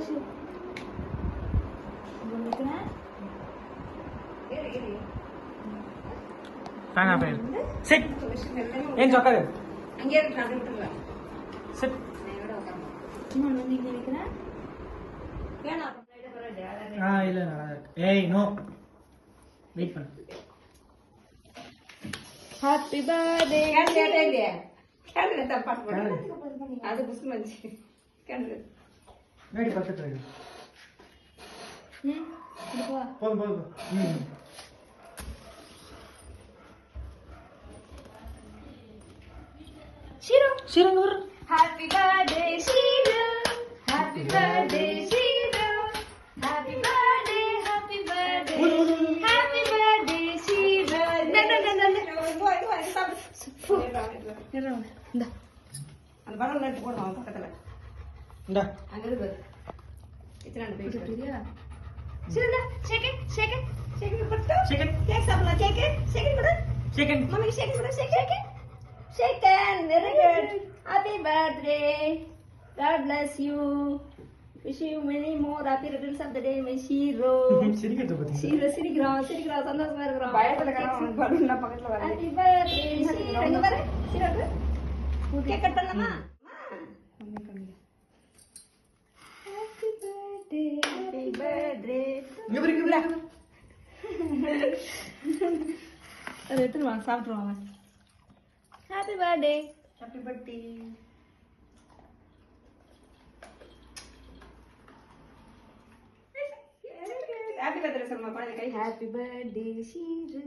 Shoe நினைக்கிறேன். Fan of ஆயிடு. Chit. ஏன் சொக்காது? அங்கே இருக்கு நான் விட்டுறேன். சிட். என்னோட உட்காரு. இன்னொன்று வந்து இங்கே நினைக்கிறேன். வேணாம். இல்ல நல்லா இருக்கு. ஏய் நோ. வெயிட் பண்ணு. Happy birthday. கேண்டல் இல்லையா? கேண்டல் தப்பா போடு. அது புஸ் மஞ்சி. கேண்டல். வெயிட் பக்கத்துல இரு. இதுவா? போதும். ஷீரங்க வர. Happy birthday, Shiru. Happy birthday, Shiru. Happy birthday, happy birthday. Happy birthday, Shiru. இந்த அந்த படம் நட்டு போடுவான் பக்கத்துல. இந்தா. அங்க இருக்கு. இத்தனை பேர் சரியா? சிருந்தா ஷேக் இட் பட்டு. Chicken. கேக் சாப்பிடலாம். கேக் கொடு. Chicken. மம்மி ஷேக் கொடு. Shake very good. Happy birthday. God bless you. Wish you many more happy returns of the day, my Shiro. சிரிக்கிறது பத்தி. Shiro சிரிக்கிறான் சந்தோஷமா இருக்கிறான். பயத்துல காணோம் பலூன்ல பக்கத்துல வர. Happy birthday Shiro. எங்க வர? Shiro கேக் கட் பண்ணலாமா? Happy birthday. இங்க பாரு. அதை எடுத்துருவாங்க சாப்பிட்ருவாங்க. Happy birthday. Happy birthday. Happy birthday சொல்லுமா குழந்தை கை. Happy birthday ஷீரு.